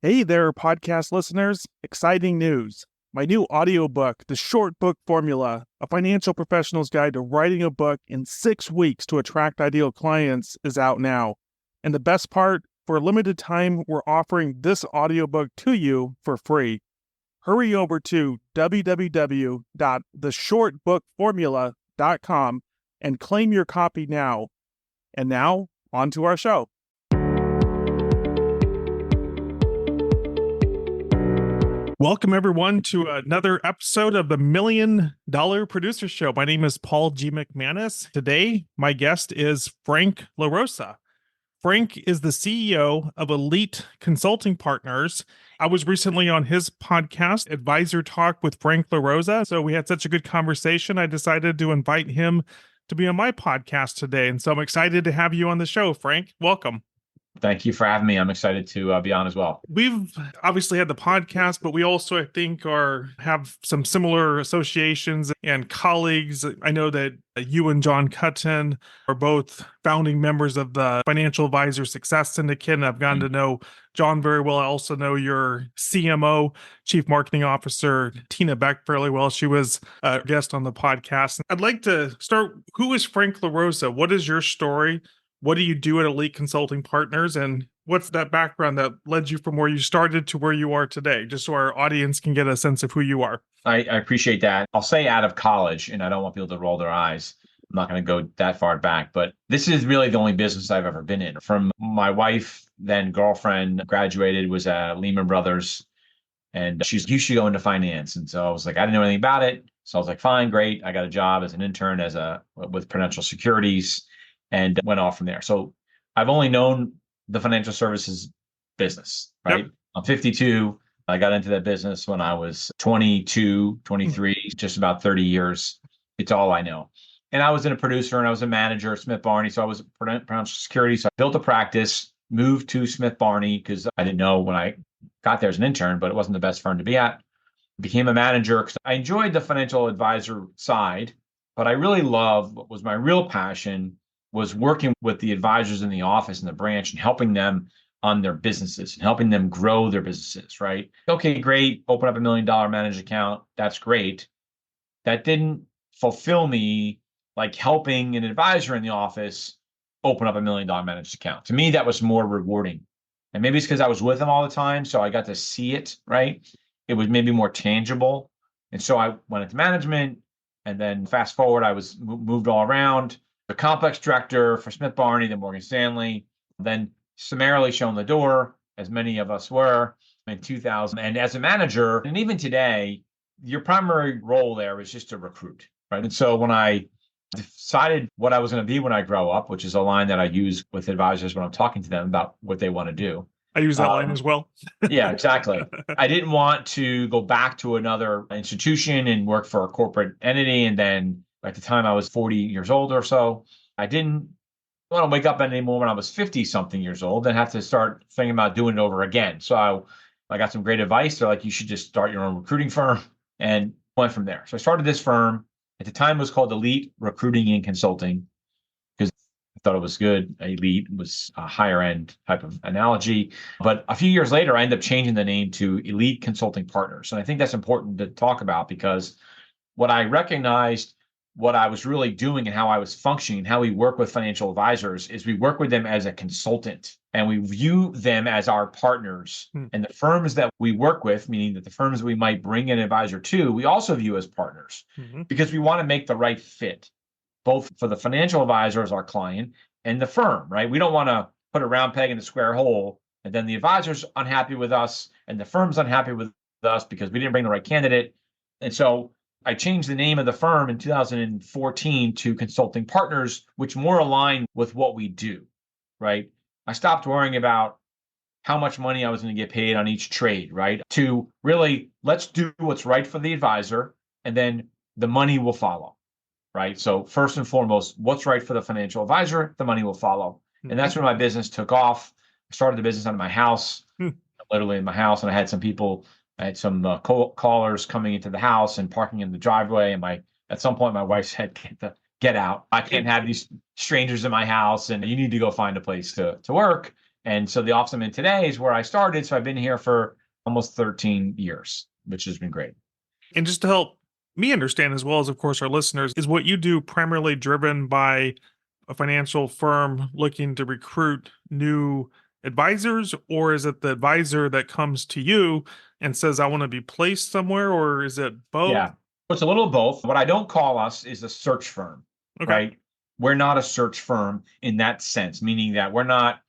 Hey there, podcast listeners. Exciting news. My new audiobook, The Short Book Formula, A Financial Professional's Guide to Writing a Book in 6 Weeks to Attract Ideal Clients, is out now. And the best part, for a limited time, we're offering this audiobook to you for free. Hurry over to www.theshortbookformula.com and claim your copy now. And now, on to our show. Welcome, everyone, to another episode of the $1 Million Producer Show. My name is Paul G. McManus. Today, my guest is Frank LaRosa. Frank is the CEO of Elite Consulting Partners. I was recently on his podcast, Advisor Talk with Frank LaRosa. So we had such a good conversation, I decided to invite him to be on my podcast today. And so I'm excited to have you on the show, Frank. Welcome. Thank you for having me. I'm excited to be on as well. We've obviously had the podcast, but we also, I think, have some similar associations and colleagues. I know that you and John Cutton are both founding members of the Financial Advisor Success Syndicate, and I've gotten to know John very well. I also know your CMO, Chief Marketing Officer, Tina Beck, fairly well. She was a guest on the podcast. I'd like to start. Who is Frank LaRosa? What is your story? What do you do at Elite Consulting Partners, and what's that background that led you from where you started to where you are today, just so our audience can get a sense of who you are? I appreciate that. I'll say out of college, and I don't want people to roll their eyes. I'm not going to go that far back, but this is really the only business I've ever been in. From my wife, then girlfriend, graduated, was at Lehman Brothers, and she's used to go into finance. And so I was like, I didn't know anything about it. So I was like, fine, great. I got a job as an intern with Prudential Securities, and went off from there. So I've only known the financial services business, right? Yep. I'm 52. I got into that business when I was 22, 23, just about 30 years. It's all I know. And I was a producer and I was a manager at Smith Barney. So I was at Prudential Securities. So I built a practice, moved to Smith Barney because I didn't know when I got there as an intern, but it wasn't the best firm to be at. Became a manager because I enjoyed the financial advisor side, but I really loved what was my real passion was working with the advisors in the office and the branch and helping them on their businesses and helping them grow their businesses, right? Okay, great. Open up $1 million managed account. That's great. That didn't fulfill me like helping an advisor in the office open up $1 million managed account. To me, that was more rewarding. And maybe it's because I was with them all the time. So I got to see it, right? It was maybe more tangible. And so I went into management, and then fast forward, I was moved all around. The complex director for Smith Barney, then Morgan Stanley, then summarily shown the door, as many of us were in 2000. And as a manager, and even today, your primary role there is just to recruit, right? And so when I decided what I was going to be when I grow up, which is a line that I use with advisors when I'm talking to them about what they want to do. I use that line as well. Yeah, exactly. I didn't want to go back to another institution and work for a corporate entity. And then at the time I was 40 years old or so, I didn't want to wake up anymore when I was 50 something years old and have to start thinking about doing it over again. So I got some great advice. They're like, you should just start your own recruiting firm, and went from there. So I started this firm. At the time it was called Elite Recruiting and Consulting because I thought it was good. Elite was a higher end type of analogy. But a few years later, I ended up changing the name to Elite Consulting Partners. And I think that's important to talk about because what I recognized, what I was really doing and how I was functioning, how we work with financial advisors is we work with them as a consultant and we view them as our partners. And the firms that we work with, meaning that the firms we might bring an advisor to, we also view as partners because we want to make the right fit, both for the financial advisor as our client and the firm, right? We don't want to put a round peg in a square hole and then the advisor's unhappy with us and the firm's unhappy with us because we didn't bring the right candidate. And so I changed the name of the firm in 2014 to Consulting Partners, which more aligned with what we do, right? I stopped worrying about how much money I was going to get paid on each trade, right? To really, let's do what's right for the advisor, and then the money will follow, right? So first and foremost, what's right for the financial advisor, the money will follow. And that's when my business took off. I started the business out of my house, literally in my house, and I had some people. I had some callers coming into the house and parking in the driveway. And at some point, my wife said, get out. I can't have these strangers in my house and you need to go find a place to work. And so the office I'm in today is where I started. So I've been here for almost 13 years, which has been great. And just to help me understand, as well as, of course, our listeners, is what you do primarily driven by a financial firm looking to recruit new advisors, or is it the advisor that comes to you and says, I want to be placed somewhere, or is it both? Yeah, it's a little of both. What I don't call us is a search firm, Okay. right? We're not a search firm in that sense, meaning that we're not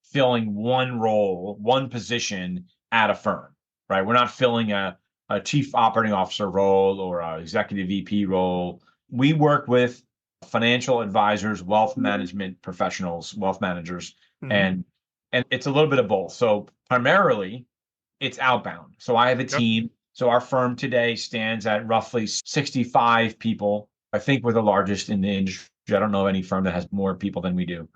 filling one role, one position at a firm, right? We're not filling a chief operating officer role or an executive VP role. We work with financial advisors, wealth management professionals, wealth managers, Mhm. and it's a little bit of both. So primarily it's outbound. So I have a Yep. team. So our firm today stands at roughly 65 people. I think we're the largest in the industry. I don't know any firm that has more people than we do.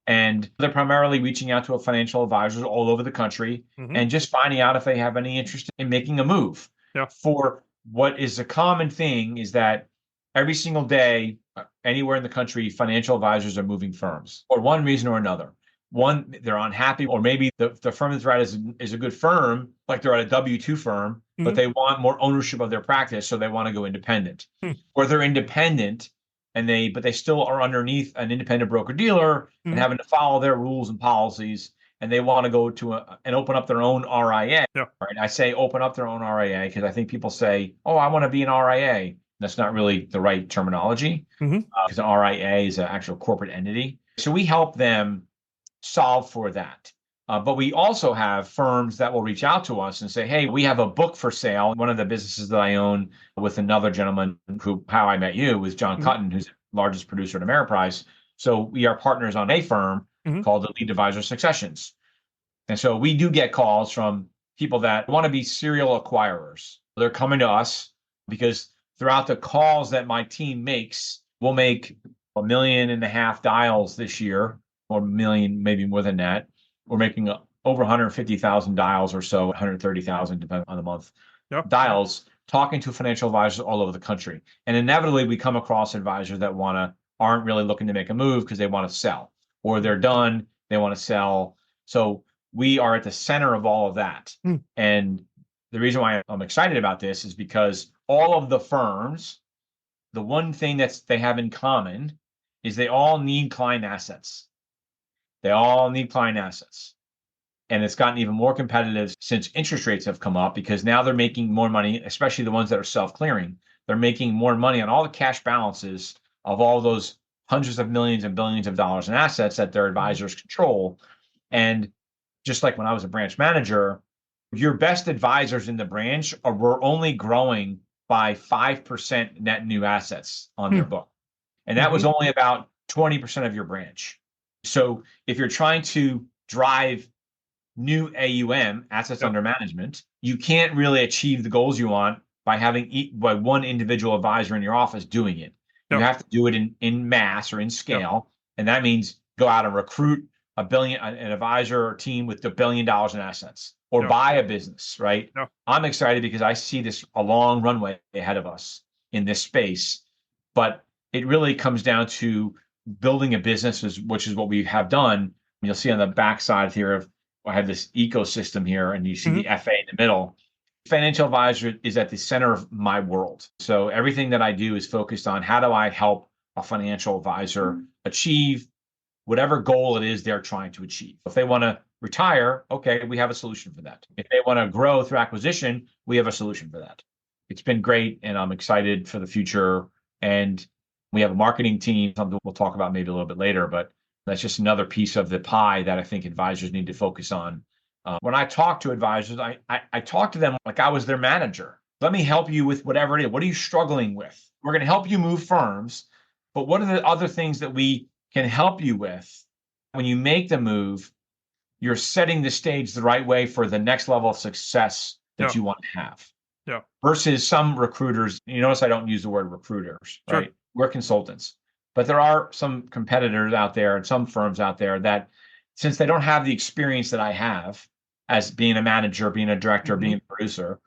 And they're primarily reaching out to financial advisors all over the country Mhm. and just finding out if they have any interest in making a move. Yeah. For what is a common thing is that every single day, anywhere in the country, financial advisors are moving firms for one reason or another. One, they're unhappy, or maybe the firm that's right is a good firm, like they're at a W-2 firm, but Mhm. they want more ownership of their practice, so they want to go independent. Or they're independent but they still are underneath an independent broker dealer and Mhm. having to follow their rules and policies, and they want to go to and open up their own RIA. Yeah. Right? I say open up their own RIA because I think people say, "Oh, I want to be an RIA." That's not really the right terminology Mhm. because an RIA is an actual corporate entity. So we help them solve for that. But we also have firms that will reach out to us and say, hey, we have a book for sale. One of the businesses that I own with another gentleman who, how I met you, was John Mhm. Cutton, who's the largest producer at Ameriprise. So we are partners on a firm Mhm. called Elite Advisor Successions. And so we do get calls from people that want to be serial acquirers. They're coming to us because throughout the calls that my team makes, we'll make 1.5 million dials this year, or a million, maybe more than that. We're making over 150,000 dials or so, 130,000, depending on the month, Yeah. dials, talking to financial advisors all over the country. And inevitably, we come across advisors that aren't really looking to make a move because they want to sell, or they're done, they want to sell. So we are at the center of all of that. Mm. And the reason why I'm excited about this is because all of the firms, the one thing that they have in common is they all need client assets. They all need client assets. And it's gotten even more competitive since interest rates have come up because now they're making more money, especially the ones that are self-clearing. They're making more money on all the cash balances of all those hundreds of millions and billions of dollars in assets that their advisors control. And just like when I was a branch manager, your best advisors in the branch were only growing by 5% net new assets on their book. And that was Mhm. only about 20% of your branch. So if you're trying to drive new AUM, assets Yeah. under management, you can't really achieve the goals you want by having by one individual advisor in your office doing it. You Yeah. have to do it in mass or in Yeah. scale. And that means go out and recruit an advisor or team with $1 billion in assets or Yeah. buy a business, right? Yeah. I'm excited because I see a long runway ahead of us in this space. But it really comes down to building a business, which is what we have done. You'll see on the backside here of I have this ecosystem here, and you see Mhm. the FA in the middle. Financial advisor is at the center of my world. So everything that I do is focused on how do I help a financial advisor achieve whatever goal it is they're trying to achieve. If they want to retire, okay, we have a solution for that. If they want to grow through acquisition, we have a solution for that. It's been great, and I'm excited for the future. And we have a marketing team, something we'll talk about maybe a little bit later, but that's just another piece of the pie that I think advisors need to focus on. When I talk to advisors, I talk to them like I was their manager. Let me help you with whatever it is. What are you struggling with? We're going to help you move firms, but what are the other things that we can help you with? When you make the move, you're setting the stage the right way for the next level of success that Yeah. you want to have. Yeah. Versus some recruiters, you notice I don't use the word recruiters, Sure. right? We're consultants. But there are some competitors out there and some firms out there that, since they don't have the experience that I have as being a manager, being a director, Mhm. being a producer,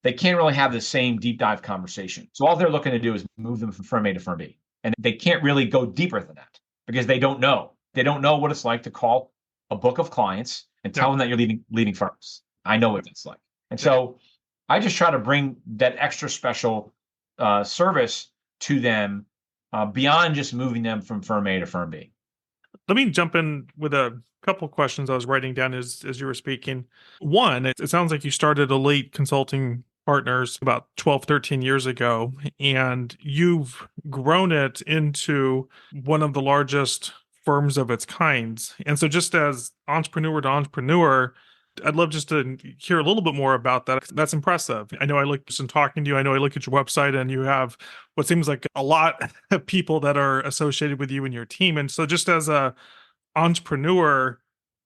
they can't really have the same deep dive conversation. So all they're looking to do is move them from firm A to firm B. And they can't really go deeper than that because they don't know. They don't know what it's like to call a book of clients and tell Yeah. them that you're leading firms. I know what that's like. And so I just try to bring that extra special service to them beyond just moving them from firm A to firm B. Let me jump in with a couple questions I was writing down as you were speaking. One, it sounds like you started Elite Consulting Partners about 12, 13 years ago, and you've grown it into one of the largest firms of its kind. And so just as entrepreneur to entrepreneur, I'd love just to hear a little bit more about that. That's impressive. I know I look just in talking to you, I know I look at your website and you have what seems like a lot of people that are associated with you and your team. And so just as a entrepreneur,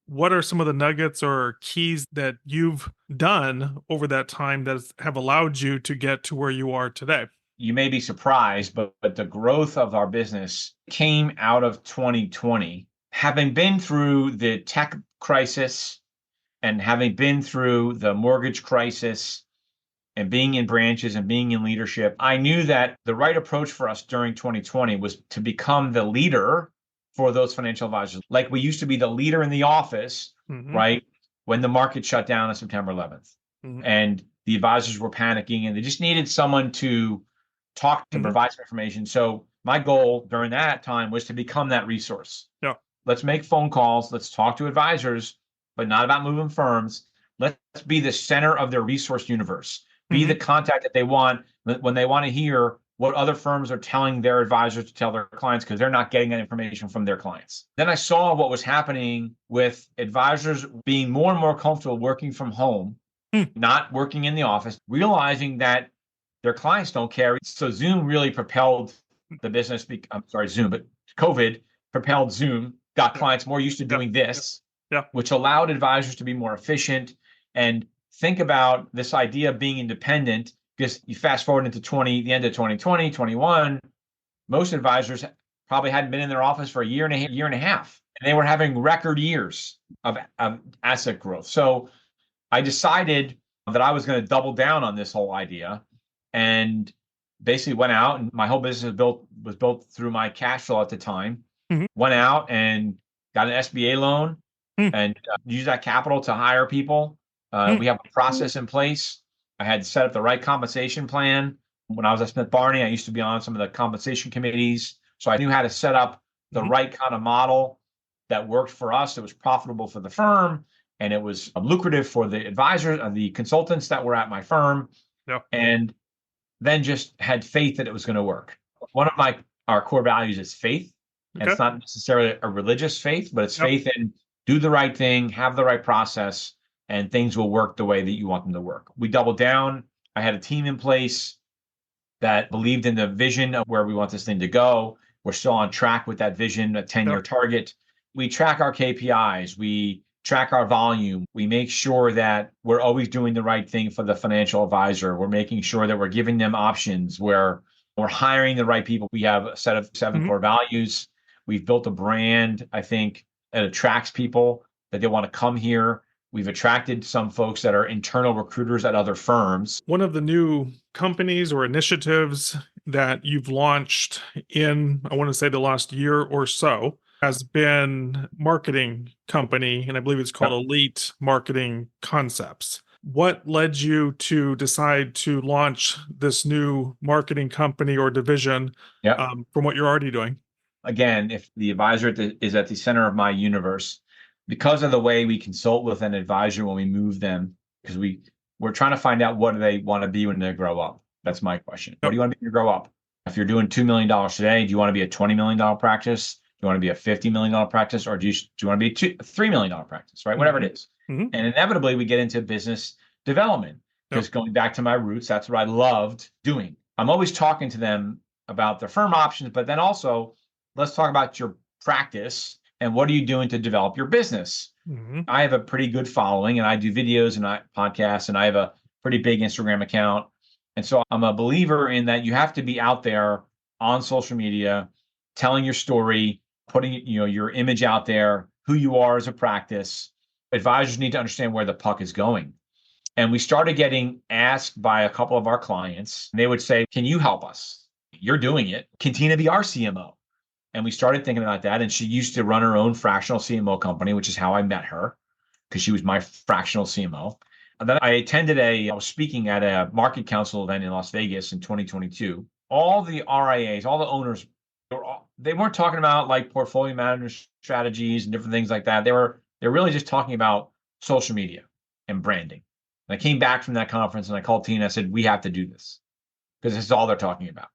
what are some of the nuggets or keys that you've done over that time that have allowed you to get to where you are today? You may be surprised, but the growth of our business came out of 2020. Having been through the tech crisis and having been through the mortgage crisis and being in branches and being in leadership, I knew that the right approach for us during 2020 was to become the leader for those financial advisors. Like we used to be the leader in the office, right? When the market shut down on September 11th. And the advisors were panicking and they just needed someone to talk to provide some information. So my goal during that time was to become that resource. Yeah. Let's make phone calls. Let's talk to advisors, but not about moving firms. Let's be the center of their resource universe. Be the contact that they want when they want to hear what other firms are telling their advisors to tell their clients because they're not getting that information from their clients. Then I saw what was happening with advisors being more and more comfortable working from home, not working in the office, realizing that their clients don't care. So Zoom really propelled the business. I'm sorry, Zoom, but COVID propelled Zoom, got clients more used to doing this, which allowed advisors to be more efficient and think about this idea of being independent. Because you fast forward into the end of 2020, 21, most advisors probably hadn't been in their office for a year and a half, and they were having record years of asset growth. So I decided that I was going to double down on this whole idea and basically went out, and my whole business was built through my cash flow at the time. Went out and got an SBA loan and used that capital to hire people. We have a process in place. I had set up the right compensation plan. When I was at Smith Barney, I used to be on some of the compensation committees. So I knew how to set up the right kind of model that worked for us. It was profitable for the firm and it was lucrative for the advisors and the consultants that were at my firm. And then just had faith that it was going to work. One of our core values is faith. And it's not necessarily a religious faith, but it's faith in do the right thing, have the right process, and things will work the way that you want them to work. We doubled down. I had a team in place that believed in the vision of where we want this thing to go. We're still on track with that vision, a 10-year target. We track our KPIs. We track our volume. We make sure that we're always doing the right thing for the financial advisor. We're making sure that we're giving them options, where we're hiring the right people. We have a set of 7 core values. We've built a brand, I think, that attracts people, that they want to come here. We've attracted some folks that are internal recruiters at other firms. One of the new companies or initiatives that you've launched in, I want to say the last year or so, has been marketing company, and I believe it's called Elite Marketing Concepts. What led you to decide to launch this new marketing company or division from what you're already doing? Again, if the advisor is at the center of my universe, because of the way we consult with an advisor when we move them, because we're trying to find out what do they want to be when they grow up. That's my question. What do you want to be when you grow up? If you're doing $2 million today, do you want to be a $20 million practice? Do you want to be a $50 million practice? Or do you want to be a $3 million practice, right? Whatever it is. And inevitably we get into business development because going back to my roots, that's what I loved doing. I'm always talking to them about their firm options, but then also let's talk about your practice and what are you doing to develop your business? I have a pretty good following and I do videos and podcasts and I have a pretty big Instagram account. And so I'm a believer in that you have to be out there on social media, telling your story, putting your image out there, who you are as a practice. Advisors need to understand where the puck is going. And we started getting asked by a couple of our clients. They would say, can you help us? You're doing it. Continue to be our CMO. And we started thinking about that. And she used to run her own fractional CMO company, which is how I met her, because she was my fractional CMO. And then I was speaking at a market council event in Las Vegas in 2022. All the RIAs, all the owners, they weren't talking about like portfolio management strategies and different things like that. They're really just talking about social media and branding. And I came back from that conference and I called Tina and I said, we have to do this because this is all they're talking about.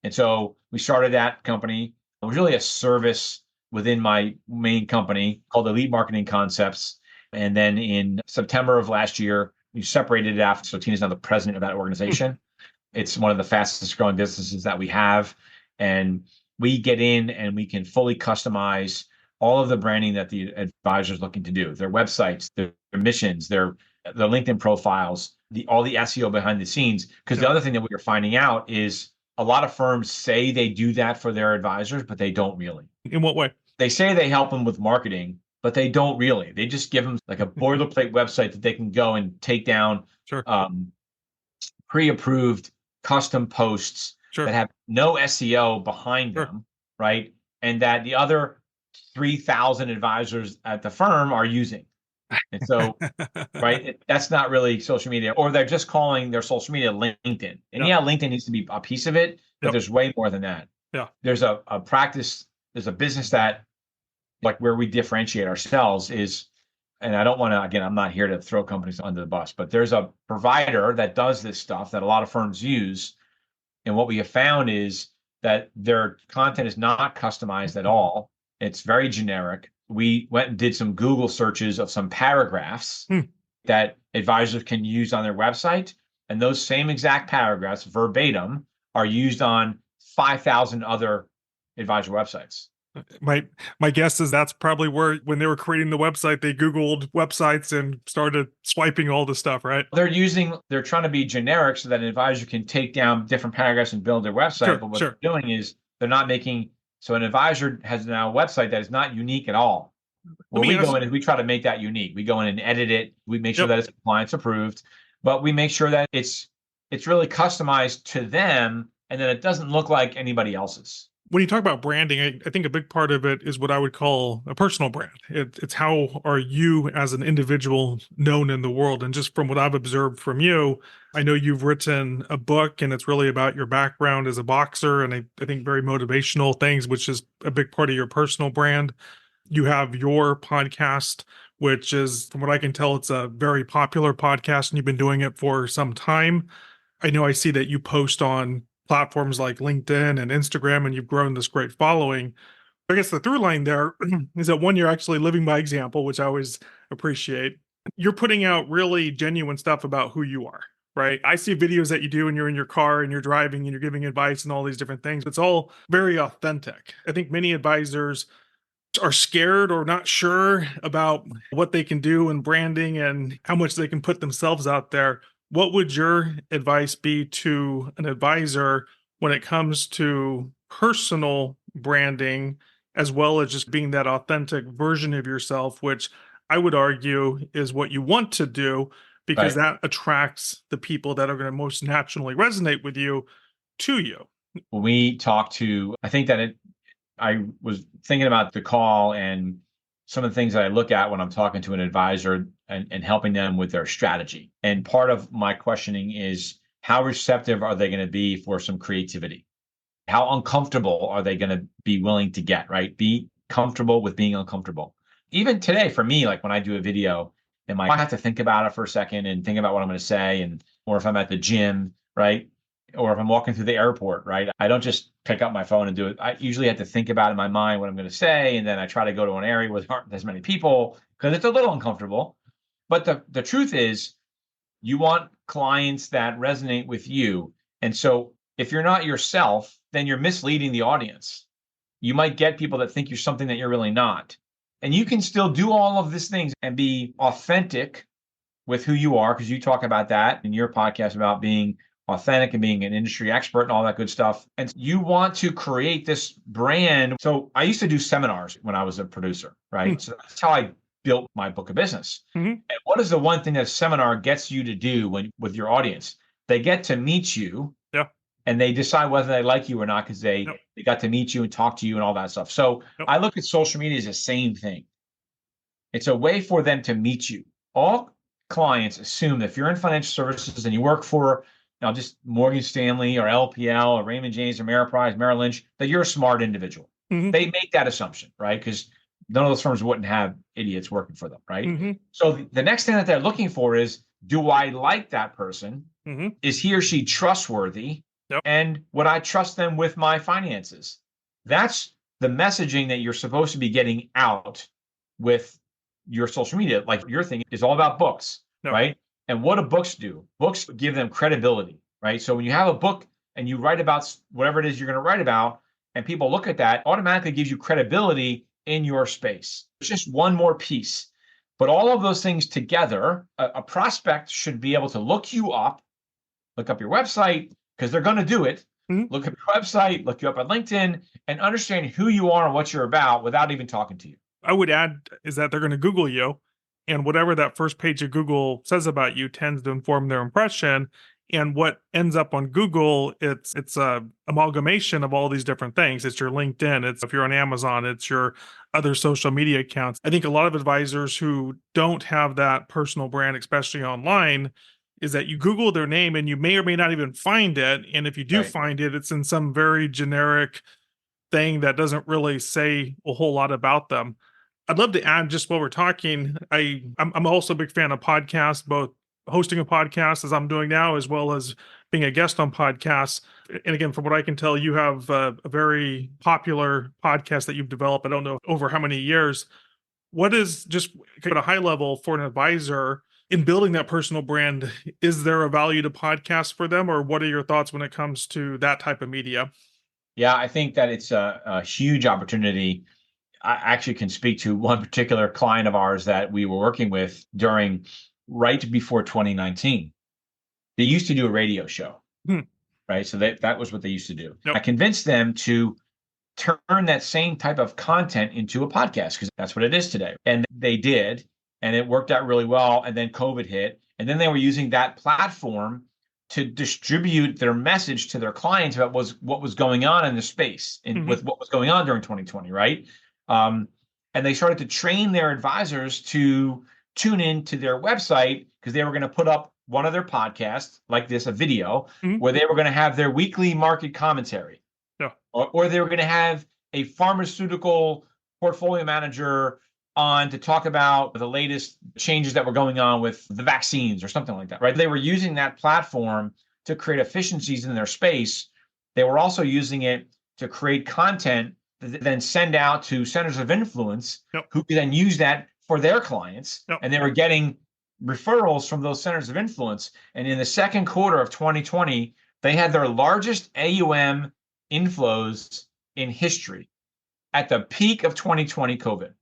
And so we started that company. It was really a service within my main company called Elite Marketing Concepts. And then in September of last year, we separated it after. So Tina's now the president of that organization. It's one of the fastest growing businesses that we have. And we get in and we can fully customize all of the branding that the advisor is looking to do, their websites, their missions, their LinkedIn profiles, all the SEO behind the scenes. Because the other thing that we are finding out is a lot of firms say they do that for their advisors, but they don't really. In what way? They say they help them with marketing, but they don't really. They just give them like a boilerplate website that they can go and take down pre-approved custom posts that have no SEO behind them, right? And that the other 3,000 advisors at the firm are using. And so, right, that's not really social media, or they're just calling their social media LinkedIn. And LinkedIn needs to be a piece of it, but there's way more than that. Yeah. There's a practice, there's a business that, like, where we differentiate ourselves is, and I don't want to, again, I'm not here to throw companies under the bus, but there's a provider that does this stuff that a lot of firms use. And what we have found is that their content is not customized at all. It's very generic. We went and did some Google searches of some paragraphs that advisors can use on their website. And those same exact paragraphs, verbatim, are used on 5,000 other advisor websites. My guess is that's probably where, when they were creating the website, they Googled websites and started swiping all the stuff, right? They're trying to be generic so that an advisor can take down different paragraphs and build their website. But what they're doing is they're not making, so an advisor has now a website that is not unique at all. When we go in and we try to make that unique. We go in and edit it. We make sure that it's compliance approved, but we make sure that it's really customized to them and that it doesn't look like anybody else's. When you talk about branding, I think a big part of it is what I would call a personal brand. It's how are you as an individual known in the world? And just from what I've observed from you, I know you've written a book and it's really about your background as a boxer and I think very motivational things, which is a big part of your personal brand. You have your podcast, which is, from what I can tell, it's a very popular podcast and you've been doing it for some time. I know I see that you post on platforms like LinkedIn and Instagram, and you've grown this great following. I guess the through line there is that, one, you're actually living by example, which I always appreciate. You're putting out really genuine stuff about who you are, right? I see videos that you do and you're in your car and you're driving and you're giving advice and all these different things. It's all very authentic. I think many advisors are scared or not sure about what they can do in branding and how much they can put themselves out there. What would your advice be to an advisor when it comes to personal branding, as well as just being that authentic version of yourself, which I would argue is what you want to do, because that attracts the people that are going to most naturally resonate with you to you? When we talk to, I think that I was thinking about the call and some of the things that I look at when I'm talking to an advisor and helping them with their strategy. And part of my questioning is, how receptive are they going to be for some creativity? How uncomfortable are they going to be willing to get, right? Be comfortable with being uncomfortable. Even today, for me, like when I do a video, I have to think about it for a second and think about what I'm going to say, or if I'm at the gym, right? Or if I'm walking through the airport, right? I don't just pick up my phone and do it. I usually have to think about in my mind what I'm going to say. And then I try to go to an area where there aren't as many people because it's a little uncomfortable. But the truth is, you want clients that resonate with you. And so if you're not yourself, then you're misleading the audience. You might get people that think you're something that you're really not. And you can still do all of these things and be authentic with who you are, because you talk about that in your podcast about being authentic and being an industry expert and all that good stuff. And you want to create this brand. So I used to do seminars when I was a producer, right? So that's how I built my book of business. And what is the one thing that a seminar gets you to do with your audience? They get to meet you and they decide whether they like you or not because Yep. they got to meet you and talk to you and all that stuff. So Yep. I look at social media as the same thing. It's a way for them to meet you. All clients assume that if you're in financial services and you work for just Morgan Stanley or LPL or Raymond James or Ameriprise, Merrill Lynch, that you're a smart individual. Mhm. They make that assumption, right? Because none of those firms wouldn't have idiots working for them, right? Mhm. So the next thing that they're looking for is, do I like that person? Mhm. Is he or she trustworthy? Yep. And would I trust them with my finances? That's the messaging that you're supposed to be getting out with your social media. Like your thing is all about books, Yep. right? And what do books do? Books give them credibility, right? So when you have a book and you write about whatever it is you're going to write about, and people look at that, automatically gives you credibility in your space. It's just one more piece. But all of those things together, a prospect should be able to look you up, look up your website, because they're going to do it. Mhm. Look up your website, look you up on LinkedIn, and understand who you are and what you're about without even talking to you. I would add is that they're going to Google you, and whatever that first page of Google says about you tends to inform their impression. And what ends up on Google, it's a amalgamation of all these different things. It's your LinkedIn. It's if you're on Amazon, it's your other social media accounts. I think a lot of advisors who don't have that personal brand, especially online, is that you Google their name and you may or may not even find it. And if you do Right. find it, it's in some very generic thing that doesn't really say a whole lot about them. I'd love to add just while we're talking, I'm also a big fan of podcasts, both hosting a podcast as I'm doing now, as well as being a guest on podcasts. And again, from what I can tell, you have a very popular podcast that you've developed. I don't know over how many years. What is just at a high level for an advisor in building that personal brand? Is there a value to podcasts for them, or what are your thoughts when it comes to that type of media? Yeah, I think that it's a huge opportunity. I actually can speak to one particular client of ours that we were working with during right before 2019. They used to do a radio show, Hmm. right? So that was what they used to do. Yep. I convinced them to turn that same type of content into a podcast because that's what it is today. And they did, and it worked out really well. And then COVID hit, and then they were using that platform to distribute their message to their clients about what was going on in the space and Mhm. with what was going on during 2020, right? Um, and they started to train their advisors to tune in to their website because they were going to put up one of their podcasts like this, a video, Mhm. where they were going to have their weekly market commentary, Yeah. or they were going to have a pharmaceutical portfolio manager on to talk about the latest changes that were going on with the vaccines or something like that, right? They were using that platform to create efficiencies in their space. They were also using it to create content that then send out to centers of influence Yep. who could then use that for their clients. Yep. And they were getting referrals from those centers of influence. And in the second quarter of 2020, they had their largest AUM inflows in history at the peak of 2020 COVID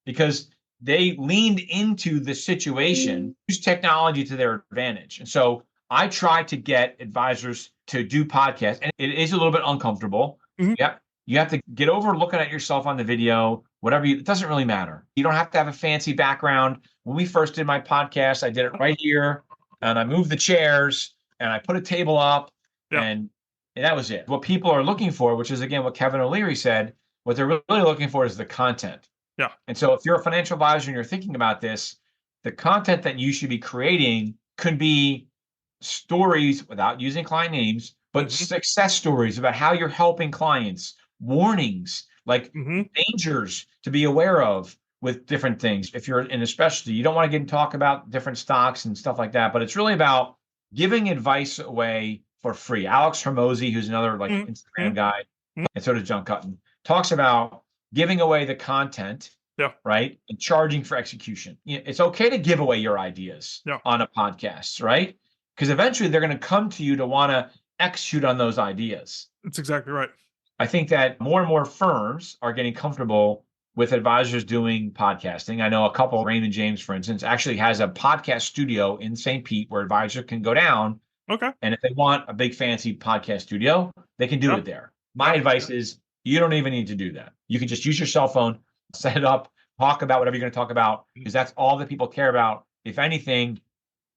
because they leaned into the situation, used technology to their advantage. And so I try to get advisors to do podcasts, and it is a little bit uncomfortable. Mhm. Yeah, you have to get over looking at yourself on the video, whatever it doesn't really matter. You don't have to have a fancy background. When we first did my podcast, I did it right here, and I moved the chairs, and I put a table up, Yeah. and that was it. What people are looking for, which is again what Kevin O'Leary said, what they're really looking for is the content. Yeah. And so if you're a financial advisor and you're thinking about this, the content that you should be creating could be stories without using client names, but Mhm. success stories about how you're helping clients, warnings, like Mhm. dangers to be aware of with different things. If you're in a specialty, you don't want to get and talk about different stocks and stuff like that, but it's really about giving advice away for free. Alex Hermosi, who's another like Mhm. Instagram guy, Mhm. and so does John Cutton, talks about giving away the content, Yeah. right? And charging for execution. It's okay to give away your ideas Yeah. on a podcast, right? Because eventually they're going to come to you to want to execute on those ideas. That's exactly right. I think that more and more firms are getting comfortable with advisors doing podcasting. I know a couple, Raymond James, for instance, actually has a podcast studio in St. Pete where advisors can go down. Okay. And if they want a big fancy podcast studio, they can do Yeah. it there. My Yeah. advice is you don't even need to do that. You can just use your cell phone, set it up, talk about whatever you're going to talk about, because that's all that people care about. If anything,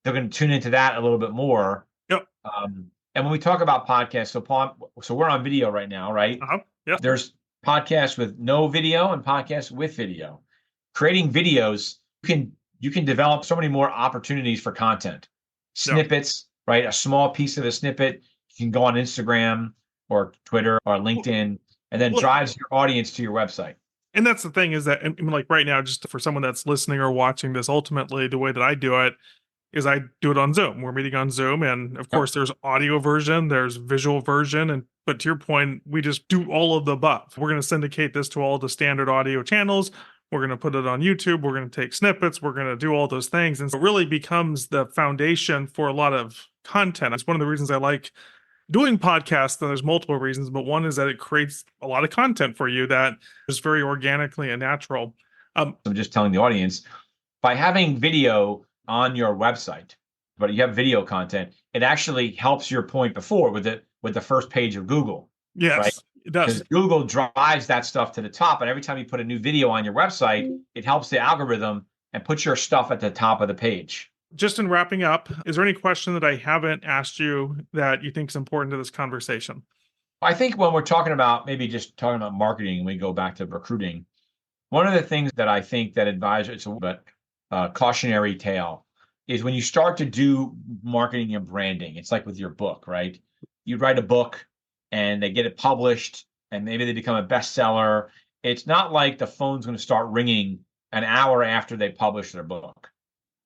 they're going to tune into that a little bit more. Yep. And when we talk about podcasts, so Paul, so we're on video right now, right? Yeah. There's podcasts with no video and podcasts with video. Creating videos, you can develop so many more opportunities for content. Yeah. Snippets, right? A small piece of the snippet, you can go on Instagram or Twitter or LinkedIn, and then drives your audience to your website. And that's the thing is that, and like right now, just for someone that's listening or watching this, ultimately the way that I do it is I do it on Zoom. We're meeting on Zoom, and of course there's audio version, there's visual version, and but to your point, we just do all of the above. We're going to syndicate this to all the standard audio channels. We're going to put it on YouTube. We're going to take snippets. We're going to do all those things, and so it really becomes the foundation for a lot of content. It's one of the reasons I like doing podcasts. There's multiple reasons, but one is that it creates a lot of content for you that is very organically and natural. I'm just telling the audience, by having video on your website, but you have video content, it actually helps your point before with the first page of Google. Yes, right? It does. Because Google drives that stuff to the top, and every time you put a new video on your website, it helps the algorithm and puts your stuff at the top of the page. Just in wrapping up, is there any question that I haven't asked you that you think is important to this conversation? I think when we're talking about maybe just talking about marketing, we go back to recruiting. One of the things that I think that advisors, it's a cautionary tale, is when you start to do marketing and branding. It's like with your book, right? You write a book and they get it published and maybe they become a bestseller. It's not like the phone's going to start ringing an hour after they publish their book.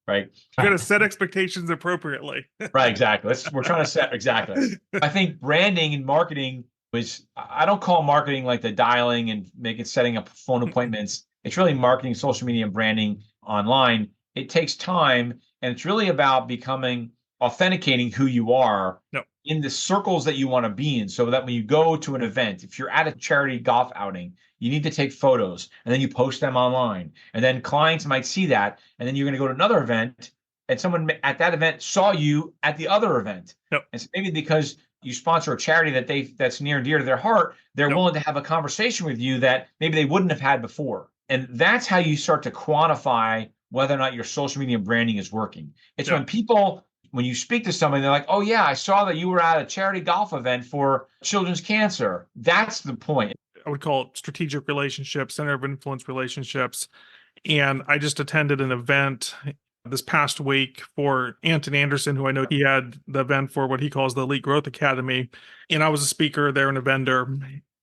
Right. You got to set expectations appropriately. Right. Exactly. We're trying to set. Exactly. I think branding and marketing I don't call marketing like the dialing and setting up phone appointments. It's really marketing, social media, and branding online. It takes time, and it's really about authenticating who you are in the circles that you want to be in, so that when you go to an event, if you're at a charity golf outing, you need to take photos and then you post them online. And then clients might see that. And then you're going to go to another event and someone at that event saw you at the other event. And so maybe because you sponsor a charity that's near and dear to their heart, they're willing to have a conversation with you that maybe they wouldn't have had before. And that's how you start to quantify whether or not your social media branding is working. It's when you speak to somebody, they're like, oh yeah, I saw that you were at a charity golf event for children's cancer. That's the point. I would call it strategic relationships, center of influence relationships. And I just attended an event this past week for Anton Anderson, who I know he had the event for what he calls the Elite Growth Academy. And I was a speaker there and a vendor.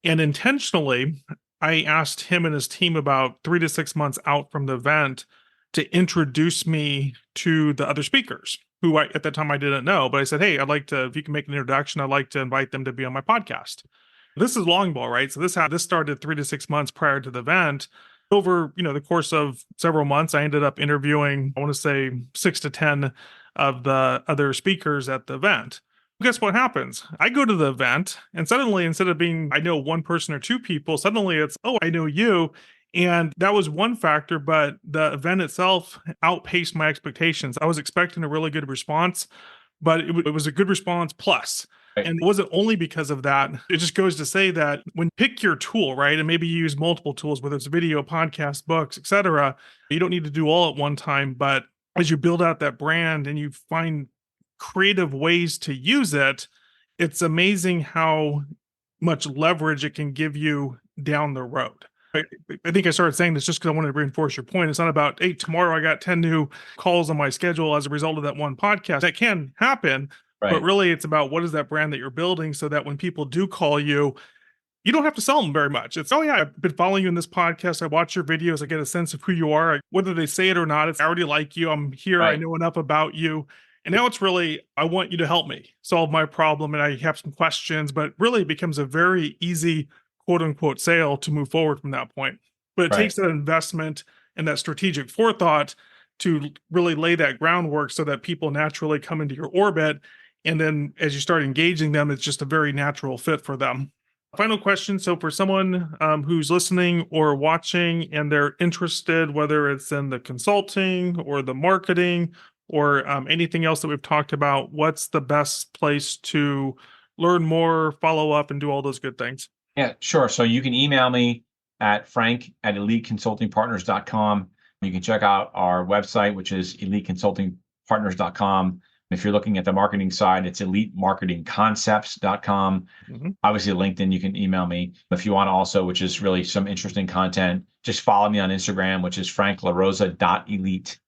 And intentionally, I asked him and his team about 3 to 6 months out from the event to introduce me to the other speakers who at that time I didn't know. But I said, hey, I'd like to, if you can make an introduction, I'd like to invite them to be on my podcast. This is long ball, right? So this started 3 to 6 months prior to the event. Over, the course of several months, I ended up interviewing, I want to say 6 to 10 of the other speakers at the event. Guess what happens? I go to the event and suddenly, instead of being, I know one person or two people, suddenly it's, oh, I know you. And that was one factor, but the event itself outpaced my expectations. I was expecting a really good response, but it was a good response plus. And it wasn't only because of that. It just goes to say that when pick your tool, right? And maybe you use multiple tools, whether it's video, podcast, books, etc. You don't need to do all at one time. But as you build out that brand and you find creative ways to use it, it's amazing how much leverage it can give you down the road. I think I started saying this just because I wanted to reinforce your point. It's not about, hey, tomorrow I got 10 new calls on my schedule as a result of that one podcast. That can happen. Right. But really, it's about what is that brand that you're building so that when people do call you, you don't have to sell them very much. It's, oh yeah, I've been following you in this podcast. I watch your videos. I get a sense of who you are. Whether they say it or not, it's I already like you. I'm here. Right. I know enough about you. And now it's really, I want you to help me solve my problem. And I have some questions, but really it becomes a very easy, quote unquote, sale to move forward from that point. But it takes that investment and that strategic forethought to really lay that groundwork so that people naturally come into your orbit. And then as you start engaging them, it's just a very natural fit for them. Final question. So for someone who's listening or watching and they're interested, whether it's in the consulting or the marketing or anything else that we've talked about, what's the best place to learn more, follow up, and do all those good things? Yeah, sure. So you can email me at frank@eliteconsultingpartners.com. You can check out our website, which is eliteconsultingpartners.com. If you're looking at the marketing side, it's elitemarketingconcepts.com. Mhm. Obviously, LinkedIn, you can email me. If you want to also, which is really some interesting content, just follow me on Instagram, which is franklarosa.elite.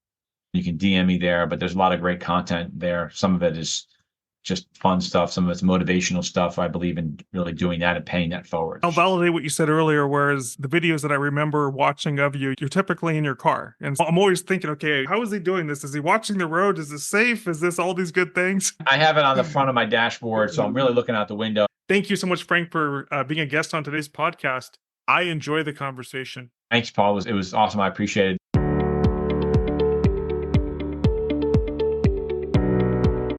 You can DM me there, but there's a lot of great content there. Some of it is just fun stuff. Some of it's motivational stuff. I believe in really doing that and paying that forward. I'll validate what you said earlier, whereas the videos that I remember watching of you, you're typically in your car. And so I'm always thinking, okay, how is he doing this? Is he watching the road? Is this safe? Is this all these good things? I have it on the front of my dashboard, so I'm really looking out the window. Thank you so much, Frank, for being a guest on today's podcast. I enjoy the conversation. Thanks, Paul. It was awesome. I appreciate it.